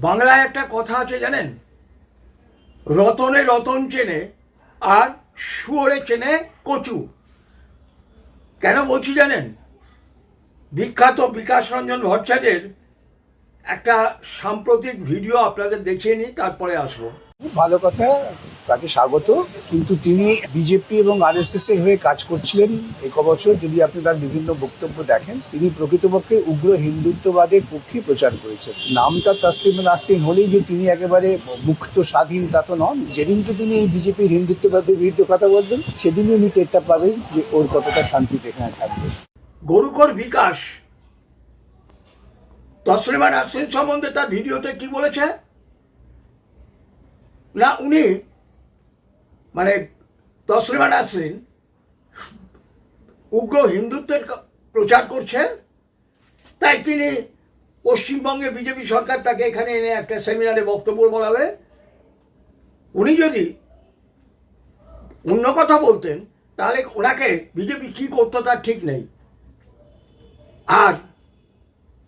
বাংলায় একটা কথা আছে জানেন, রতনে রতন চেনে আর শুয়োরে চেনে কচু। কেন বলছি জানেন? বিখ্যাত বিকাশ রঞ্জন ভট্টাচার্যের একটা সাম্প্রতিক ভিডিও আপনাদের দেখিয়ে নিই, তারপরে আসবো। খুব ভালো কথা, তাকে স্বাগত। কিন্তু তিনি বিজেপি এবং আরএসএস এর হয়ে কাজ করছিলেন এক বছর। যদি আপনি তার বিভিন্ন বক্তব্য দেখেন, তিনি প্রকৃতপক্ষে উগ্র হিন্দুত্ববাদের পক্ষে প্রচার করেছেন। নামটা তাসলিমা নাসরিন হলেই যে তিনি একেবারে মুক্ত স্বাধীন তা তো নন। যেদিনকে তিনি এই বিজেপির হিন্দুত্ববাদের বিরুদ্ধে কথা বলবেন, সেদিনই উনি টেরটা পাবেন যে ওর কতটা শান্তিতে এখানে থাকবে। গরুকর বিকাশ তসলিমা নাসরিন সম্বন্ধে তার ভিডিওতে কি বলেছে না, উনি মানে তসলিমা নাসরিন উগ্র হিন্দুত্বের প্রচার করছেন, তাই তিনি পশ্চিমবঙ্গে বিজেপি সরকার তাকে এখানে এনে একটা সেমিনারে বক্তব্য বলাবে। উনি যদি অন্য কথা বলতেন তাহলে ওনাকে বিজেপি কী করতো তার ঠিক নেই। আর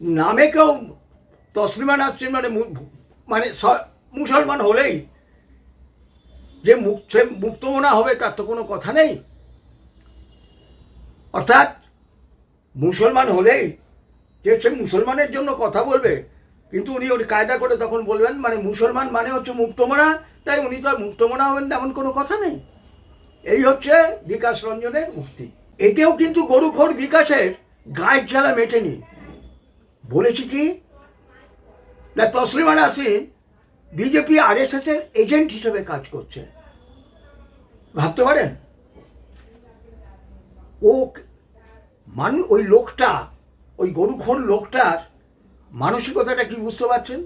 নামে কেউ তসলিমা নাসরিন মানে মুসলমান হলেই যে মুক্তমনা হবে তার তো কোনো কথা নেই। অর্থাৎ মুসলমান হলেই যে সে মুসলমানের জন্য কথা বলবে, কিন্তু উনি ওর কায়দা করে তখন বলবেন মানে মুসলমান মানে হচ্ছে মুক্তমনা, তাই উনি তো আর মুক্তমনা হবেন এমন কোনো কথা নেই। এই হচ্ছে বিকাশ রঞ্জনের উক্তি। এতেও কিন্তু গরুখোর বিকাশের গায়ের জ্বালা মেটেনি। বলেছি কি না, তসলিমা নাসরিন বিজেপি আরএসএস এর এজেন্ট হিসেবে কাজ করছে। ভাবতে পারেন ওই লোকটা, ওই গরুখোর লোকটার মানসিকতাটা কি বুঝতে পারছেন?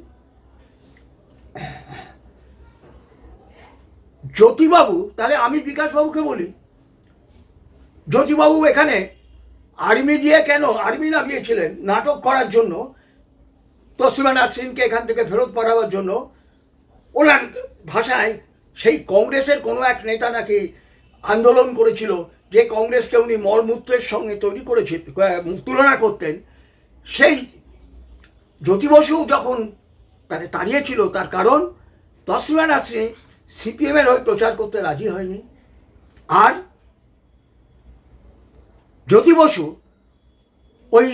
জ্যোতিবাবু, তাহলে আমি বিকাশবাবুকে বলি, জ্যোতিবাবু এখানে আর্মি দিয়ে কেন আর্মি নামিয়েছিলেন? নাটক করার জন্য, তসলিমা নাসরিনকে এখান থেকে ফেরত পাঠাবার জন্য। ওনার ভাষায় সেই কংগ্রেসের কোনো এক নেতা নাকি আন্দোলন করেছিল, যে কংগ্রেসকে উনি মলমূত্রের সঙ্গে তৈরি করেছে তুলনা করতেন। সেই জ্যোতি বসু যখন তাকে তাড়িয়েছিল, তার কারণ তসলিমা নাসরিন সিপিএমের হয়ে প্রচার করতে রাজি হয়নি। আর জ্যোতি বসু ওই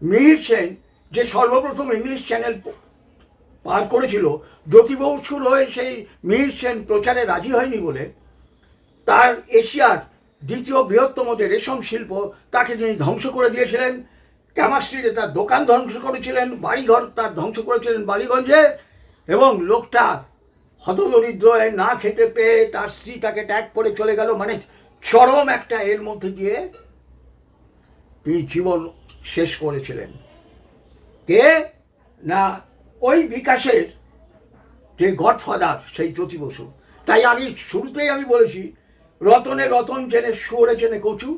মিহির সেন যে সর্বপ্রথম ইংলিশ চ্যানেল পার করেছিল, জ্যোতি বসুর হয়ে সেই মিহির সেন প্রচারে রাজি হয়নি বলে তার এশিয়ার দ্বিতীয় বৃহত্তম যে রেশম শিল্প তাকে তিনি ধ্বংস করে দিয়েছিলেন। ক্যামাস্ট্রিটে তার দোকান ধ্বংস করেছিলেন, বাড়িঘর তার ধ্বংস করেছিলেন বালিগঞ্জে, এবং লোকটা হতদরিদ্র না খেতে পেয়ে তার স্ত্রী তাকে ত্যাগ করে চলে গেল। মানে চরম একটা এর মধ্যে দিয়ে তিনি জীবন শেষ করেছিলেন। কে না, ওই বিকাশের যে গডফাদার সেই জ্যোতি বসু। তাই আমি শুরুতেই আমি বলেছি, রতনে রতন চেনে শুয়োরে চেনে কচু।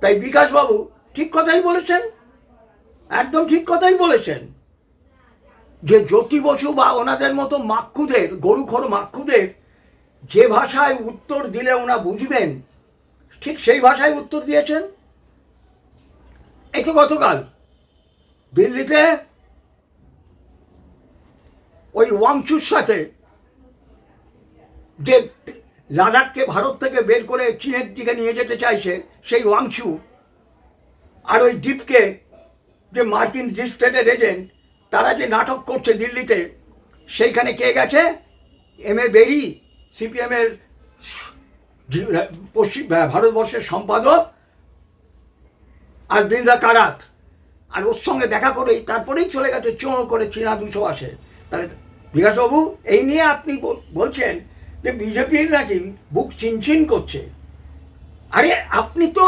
তাই বিকাশবাবু ঠিক কথাই বলেছেন, একদম ঠিক কথাই বলেছেন, যে জ্যোতি বসু বা ওনাদের মতো মাক্ষুদের, গরুখোর মাক্ষুদের যে ভাষায় উত্তর দিলে ওনা বুঝবেন, ঠিক সেই ভাষায় উত্তর দিয়েছেন। এই তো গতকাল দিল্লিতে ওই ওয়াংচুর সাথে, যে লাদাখকে ভারত থেকে বের করে চীনের দিকে নিয়ে যেতে চাইছে, সেই ওয়াংচু আর ওই দ্বীপকে যে মার্কিন ডিপ স্টেটের এজেন্ট, তারা যে নাটক করছে দিল্লিতে, সেইখানে কে গেছে? এম.এ. বেরি, সিপিএমের পশ্চিম ভারতবর্ষের সম্পাদক, আর বৃন্দা কারাত, আর ওর সঙ্গে দেখা করেই তারপরেই চলে গেছে চোঁ করে চীনা 200 আসে। তাহলে বিকাশবাবু এই নিয়ে আপনি বলছেন যে বিজেপির নাকি বুক চিনচিন করছে। আরে আপনি তো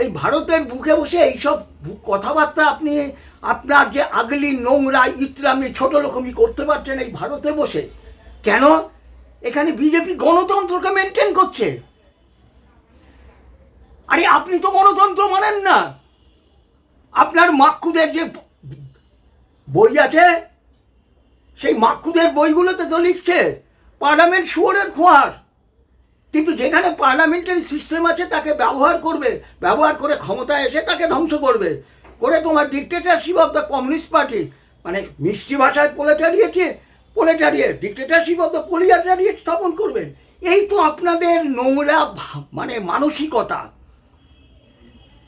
এই ভারতের বুকে বসে এইসব কথাবার্তা, আপনি আপনার যে আগলি নোংরা ইতরামি ছোট রকমই করতে পারছেন এই ভারতে বসে। কেন? এখানে বিজেপি গণতন্ত্রকে মেনটেন করছে। আরে আপনি তো গণতন্ত্র মানেন না। আপনার মাক্ষুদের যে বই আছে, সেই মাক্ষুদের বইগুলোতে তো লিখছে পার্লামেন্ট শুয়োরের খোঁয়ার। কিন্তু যেখানে পার্লামেন্টারি সিস্টেম আছে তাকে ব্যবহার করবে, ব্যবহার করে ক্ষমতায় এসে তাকে ধ্বংস করবে, করে তোমার dictatorship of the communist party, মানে মিষ্টি ভাষায় proletariat dictatorship of the proletariat স্থাপন করবেন। এই তো আপনাদের নোংরা মানে মানসিকতা।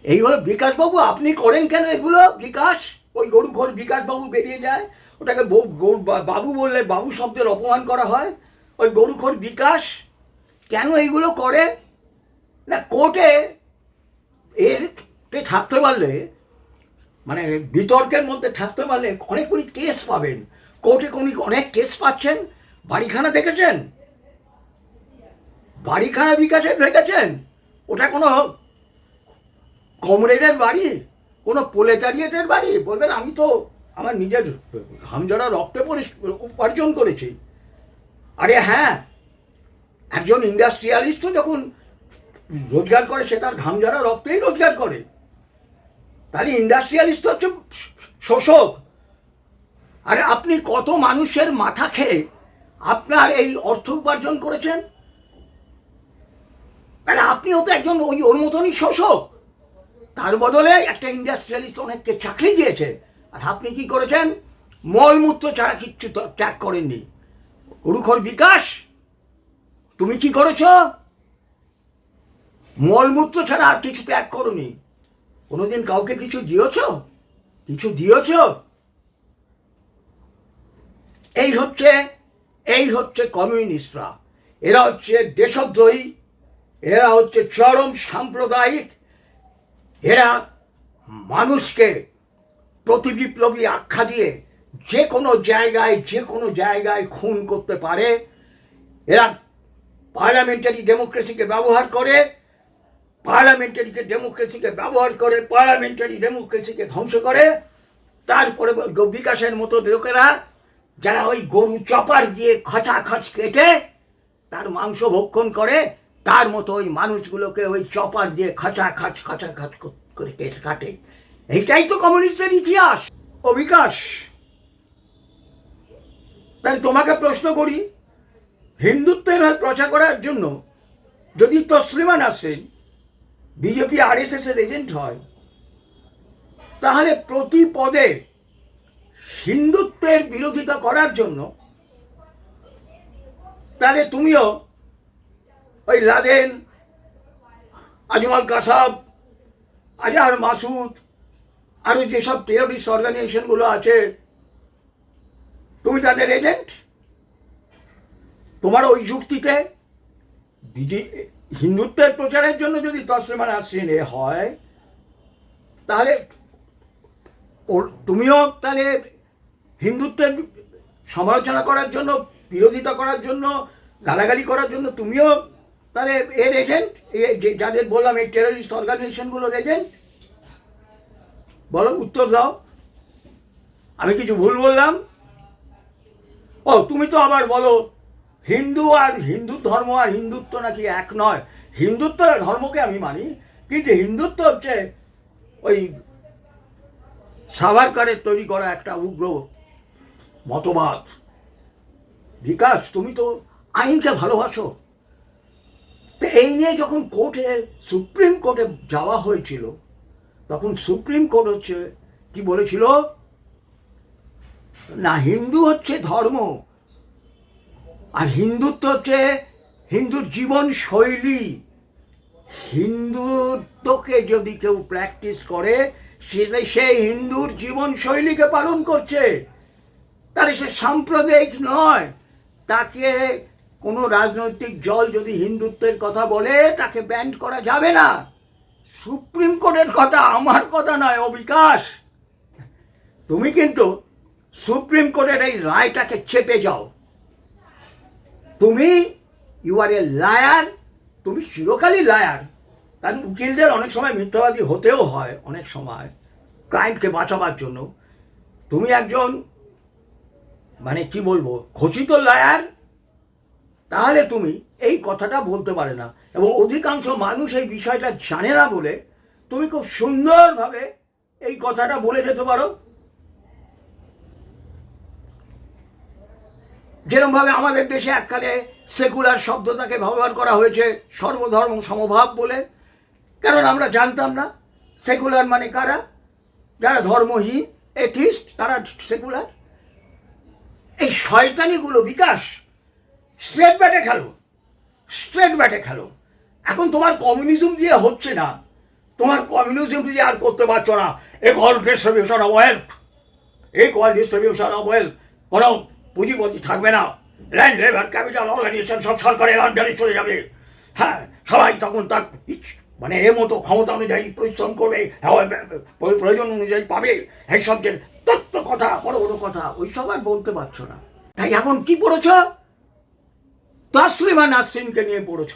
এই হলো বিকাশবাবু, আপনি করেন কেন এগুলো? বিকাশ, ওই গরুখোর বিকাশবাবু বেরিয়ে যায়, ওটাকে বাবু বললে বাবু শব্দের অপমান করা হয়। ওই গরুখোর বিকাশ কেন এইগুলো করে? না, কোর্টে এরতে থাকতে পারলে, মানে বিতর্কের মধ্যে থাকতে পারলে অনেকগুলি কেস পাবেন। কোর্টে অনেক কেস পাচ্ছেন। বাড়িখানা দেখেছেন? বাড়িখানা বিকাশের দেখেছেন? ওটা কোনো কমরেডের বাড়ি, কোনো প্রোলেটারিয়েটের বাড়ি? বলবেন আমি তো আমার নিজের ঘামঝরা রক্তে উপার্জন করেছি। আরে হ্যাঁ, একজন ইন্ডাস্ট্রিয়ালিস্টও যখন রোজগার করে সে তার ঘামঝরা রক্তেই রোজগার করে। তাহলে ইন্ডাস্ট্রিয়ালিস্ট হচ্ছে শোষক। আরে আপনি কত মানুষের মাথা খেয়ে আপনার এই অর্থ উপার্জন করেছেন? মানে আপনিও তো একজন ওর মতনই শোষক। তার বদলে একটা ইন্ডাস্ট্রিয়ালিস্ট অনেককে চাকরি দিয়েছে, আর আপনি কি করেছেন? মলমূত্র ছাড়া কিচ্ছু ত্যাগ করেননি। গরুখোর বিকাশ, তুমি কি করেছ? মলমূত্র ছাড়া আর কিছু ত্যাগ করনি। কোনোদিন কাউকে কিছু দিয়েছ? এই হচ্ছে কমিউনিস্টরা। এরা হচ্ছে দেশদ্রোহী, এরা হচ্ছে চরম সাম্প্রদায়িক। এরা মানুষকে প্রতিবিপ্লবী আখ্যা দিয়ে যে কোনো জায়গায় খুন করতে পারে। এরা পার্লামেন্টারি ডেমোক্রেসিকে ব্যবহার করে, পার্লামেন্টারি ডেমোক্রেসিকে ধ্বংস করে। তারপরে বিকাশের মতো লোকেরা যারা ওই গরু চপার দিয়ে খচাখচ কেটে তার মাংস ভক্ষণ করে, তার মতো ওই মানুষগুলোকে ওই চপার দিয়ে খচাখচ করে কাটে। এইটাই তো কমিউনিস্টের ইতিহাস। ও বিকাশ, তাহলে তোমাকে প্রশ্ন করি, হিন্দুত্বের প্রচার করার জন্য যদি তসলিমা নাসরিন বিজেপি RSS এর এজেন্ট হয়, তাহলে প্রতি পদে হিন্দুত্বের বিরোধিতা করার জন্য তাহলে তুমিও ওই লাদেন, আজমল কাসাব, আজহার মাসুদ, আরও যেসব টেররিস্ট অর্গানাইজেশনগুলো আছে, তুমি তাদের এজেন্ট। তোমার ওই যুক্তিতে হিন্দুত্বের প্রচারের জন্য যদি তসলিমা নাসরিন হয়, তাহলে তুমিও তাহলে হিন্দুত্বের সমালোচনা করার জন্য, বিরোধিতা করার জন্য, গালাগালি করার জন্য তুমিও তাহলে এর এজেন্ট, যাদের বললাম এই টেররিস্ট অর্গানাইজেশনগুলোর এজেন্ট। বলো, উত্তর দাও। আমি কিছু ভুল বললাম? ও, তুমি তো আবার বলো হিন্দু ধর্ম আর হিন্দুত্ব নাকি এক নয়। হিন্দুত্ব ধর্মকে আমি মানি, কিন্তু হিন্দুত্ব হচ্ছে ওই সাভারকারের তৈরি করা একটা উগ্র মতবাদ। বিকাশ, তুমি তো আইনকে ভালোবাসো। তো এই নিয়ে যখন সুপ্রিম কোর্টে যাওয়া হয়েছিল, তখন সুপ্রিম কোর্ট হচ্ছে কি বলেছিল? না, হিন্দু হচ্ছে ধর্ম, আর হিন্দুত্ব হচ্ছে হিন্দুর জীবন শৈলী। হিন্দুত্বকে যদি কেউ প্র্যাকটিস করে, সে হিন্দুর জীবন শৈলীকে পালন করছে, তাহলে সে সাম্প্রদায়িক নয়। তাকে কোনো রাজনৈতিক দল যদি হিন্দুত্বের কথা বলে, তাকে ব্যান করা যাবে না। সুপ্রিম কোর্টের কথা, আমার কথা নয়। ও বিকাশ, তুমি কিন্তু সুপ্রিম কোর্টের এই রায়টাকে চেপে যাও। ইউ আর এ লায়ার, তুমি চিরকালই লায়ার। কারণ উকিলদের অনেক সময় মিথ্যাবাদী হতেও হয়, অনেক সময় ক্লায়েন্টকে বাঁচাবার জন্য। তুমি একজন মানে কি বলবো, খচিত লায়ার। তাহলে তুমি এই কথাটা বলতে পারে না, এবং অধিকাংশ মানুষ এই বিষয়টা জানে না বলে তুমি খুব সুন্দরভাবে এই কথাটা বলে যেতে পারো। যেরকমভাবে আমাদের দেশে এককালে সেকুলার শব্দটাকে ব্যবহার করা হয়েছে সর্বধর্ম সমভাব বলে, কারণ আমরা জানতাম না সেকুলার মানে কারা, যারা ধর্মহীন। এথিস্ট, তারা সেকুলার। এই শয়তানিগুলো বিকাশ স্ট্রেট ব্যাটে খেলো, স্ট্রেট ব্যাটে খেলো। এখন তোমার কমিউনিজম দিয়ে হচ্ছে না, তোমার কমিউনিজম দিয়ে আর করতে পারছো না। Equal distribution of wealth, equal distribution of wealth, কোনো পুঁজিপতি থাকবে না, ল্যান্ড লেবার ক্যাপিটাল অর্গানাইজেশন সব সরকারের আন্ডারে চলে যাবে। হ্যাঁ, সবাই তখন তার মানে এর মতো ক্ষমতা অনুযায়ী পরিশ্রম করবে, প্রয়োজন অনুযায়ী পাবে। এইসব যে তত্ত্ব কথা, বড় বড় কথা, ওইসব আর বলতে পারছো না। তাই এখন কি পড়েছ? তসলিমা নাসরিনকে নিয়ে পড়েছ।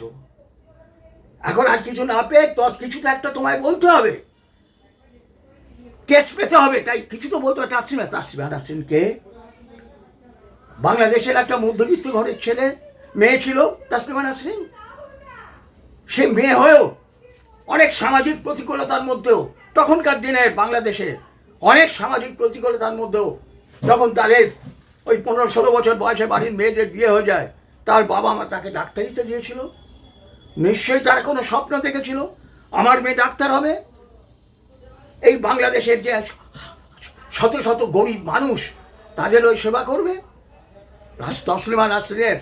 এখন আর কিছু না পেয়ে কিছু তো একটা তোমায় বলতে হবে, কেস পেতে হবে। তাই কিছু তো বলতে হবে। তাসলিমা নাসরিনকে বাংলাদেশের একটা মধ্যবিত্ত ঘরের ছেলে, মেয়ে ছিল তাসলিমা নাসরিন। সে মেয়ে হয়েও অনেক সামাজিক প্রতিকূলতার মধ্যেও, তখনকার দিনে বাংলাদেশে অনেক সামাজিক প্রতিকূলতার মধ্যেও, যখন তাদের ওই 15-16 বছর বয়সে বাড়ির মেয়েদের বিয়ে হয়ে যায়, তার বাবা মা তাকে ডাক্তারিতে দিয়েছিল। নিশ্চয়ই তারা কোনো স্বপ্ন দেখেছিল আমার মেয়ে ডাক্তার হবে। এই বাংলাদেশের যে শত শত গরিব মানুষ, তাদের ওই সেবা করবে। তসলিমা নাসরিনের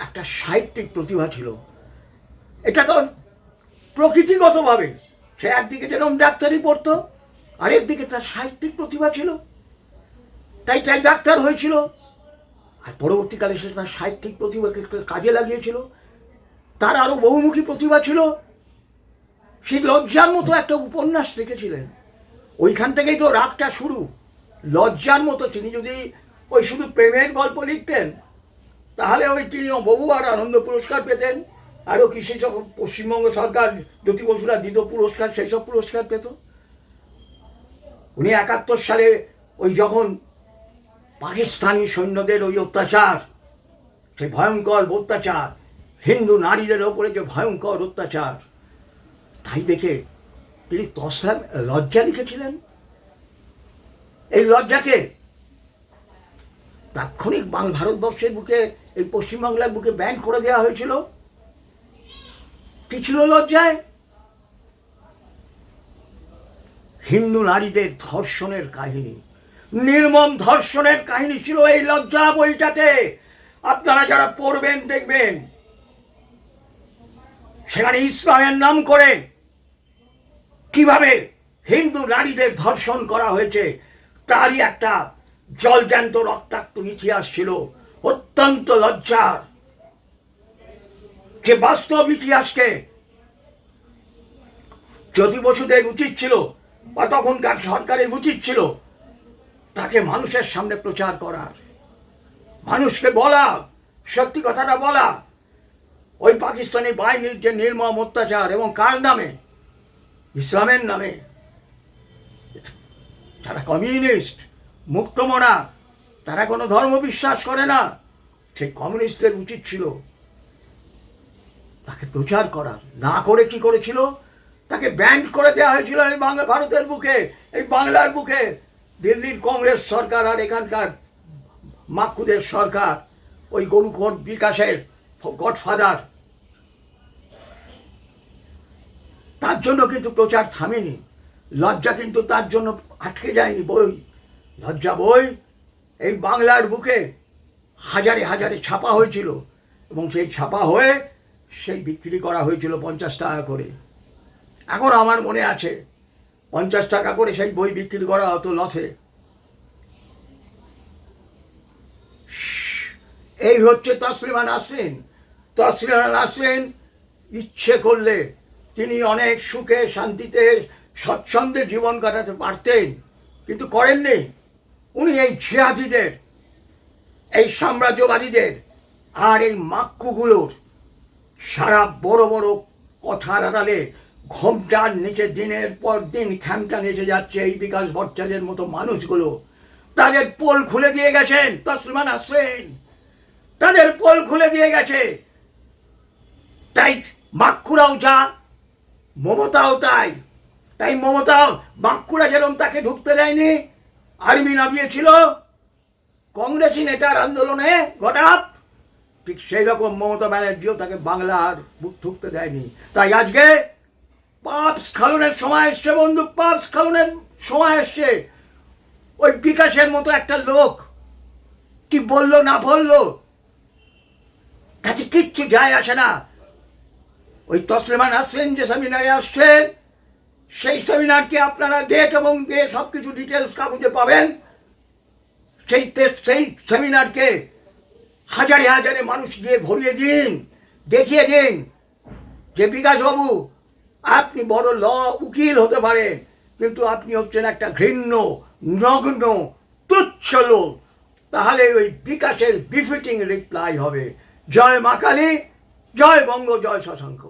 একটা সাহিত্যিক প্রতিভা ছিল। এটা তো প্রকৃতিগতভাবে সে একদিকে যেরকম ডাক্তারি পড়তো, আরেকদিকে তার সাহিত্যিক প্রতিভা ছিল, তাই ডাক্তার হয়েছিল। আর পরবর্তীকালে সে তার সাহিত্যিক প্রতিভাকে কাজে লাগিয়েছিল। তার আরও বহুমুখী প্রতিভা ছিল। সে লজ্জার মতো একটা উপন্যাস লিখেছিলেন, ওইখান থেকেই তো রাগটা শুরু। লজ্জার মতো, তিনি যদি ওই শুধু প্রেমের গল্প লিখতেন, তাহলে ওই তিনি বহুবার আনন্দ পুরস্কার পেতেন। আরও কিসে যখন পশ্চিমবঙ্গ সরকার জ্যোতি বসুরা দিত পুরস্কার, সেই সব পুরস্কার পেত। উনি 71 সালে ওই যখন পাকিস্তানি সৈন্যদের ওই অত্যাচার, সেই ভয়ঙ্কর অত্যাচার, হিন্দু নারীদের ওপরে যে ভয়ঙ্কর অত্যাচার, তাই দেখে তিনি লজ্জা লিখেছিলেন। এই লজ্জাকে তাৎক্ষণিক ভারতবর্ষের বুকে, এই পশ্চিমবাংলার বুকে ব্যান করে দেওয়া হয়েছিল। কি ছিল লজ্জায়? হিন্দু নারীদের ধর্ষণের কাহিনী, নির্মম ধর্ষণের কাহিনী ছিল এই লজ্জা বইটাতে। আপনারা যারা পড়বেন দেখবেন, সেখানে ইসলামের নাম করে কিভাবে হিন্দু নারীদের ধর্ষণ করা হয়েছে তারই একটা জলজ্যান্ত রক্তাক্ত ইতিহাস ছিল। অত্যন্ত লজ্জার, যে বাস্তব ইতিহাসকে জ্যোতি বসুদের উচিত ছিল, বা তখনকার সরকারের উচিত ছিল, তাকে মানুষের সামনে প্রচার করার, মানুষকে বলা, সত্যি কথাটা বলা। ওই পাকিস্তানি বাহিনীর যে নির্মম অত্যাচার, এবং কার নামে? ইসলামের নামে। তারা কমিউনিস্ট, মুক্তমনা, তারা কোনো ধর্ম বিশ্বাস করে না। সেই কমিউনিস্টদের উচিত ছিল তাকে প্রচার করার। না করে কি করেছিল? তাকে ব্যান্ড করে দেওয়া হয়েছিল এই ভারতের বুকে, এই বাংলার বুকে। দিল্লির কংগ্রেস সরকার আর এখানকার মাকুদের সরকার, ওই গরুখোর বিকাশের গডফাদার, তার জন্য কিন্তু প্রচার থামেনি। লজ্জা কিন্তু তার জন্য আটকে যায়নি। বই, লজ্জা বই এই বাংলার বুকে হাজারে হাজারে ছাপা হয়েছিল, এবং সেই ছাপা হয়ে সেই বিক্রি করা হয়েছিল 50 টাকা করে। এখন আমার মনে আছে 50 টাকা করে সেই বই বিক্রি করা হতো লসে। এই হচ্ছে তসলিমা নাসরিন। তসলিমা নাসরিন ইচ্ছে করলে তিনি অনেক সুখে শান্তিতে স্বচ্ছন্দে জীবন কাটাতে পারতেন, কিন্তু করেননি। উনি এই জিহাদিদের, এই সাম্রাজ্যবাদীদের আর এই মাক্কুগুলোর সারা বড় বড় কথার আড়ালে ঘোমটার নিচে দিনের পর দিন খ্যামটা নেচে যাচ্ছে এই বিকাশ ভট্টাচার্যের মতো মানুষগুলো। তাদের পোল খুলে দিয়ে গেছেন তসলিমা নাসরিন, তাদের পোল খুলে দিয়ে গেছে। তাই মাক্কুরাও যা, মমতাও তাই। তাই মমতাও, মাক্কুরা যেরকম তাকে ঢুকতে দেয়নি, আর্মি নামিয়েছিল কংগ্রেসি নেতার আন্দোলনে হঠাৎ, ঠিক সেই রকম মমতা ব্যানার্জিও তাকে বাংলার বুক ঢুকতে দেয়নি। তাই আজকে পাপ স্খলনের সময় এসছে বন্ধু, পাপ স্খলনের সময় এসছে। ওই বিকাশের মতো একটা লোক কি বললো না বললো কাছে কিচ্ছু যায় আসে না। ওই তসলিমা নাসরিন যে সেমিনারে আসছেন, সেই সেমিনারকে আপনারা ডেট এবং সব কিছু ডিটেলস কাগজে পাবেন। সেই সেমিনারকে হাজারে হাজারে মানুষ দিয়ে ভরিয়ে দিন, দেখিয়ে দিন যে বিকাশবাবু আপনি বড় ল উকিল হতে পারেন, কিন্তু আপনি হচ্ছেন একটা ঘৃণ্য, নগ্ন, তুচ্ছ লোক। তাহলে ওই বিকাশের বিফিটিং রিপ্লাই হবে। জয় মা কালী, জয় বঙ্গ, জয় শশাঙ্ক।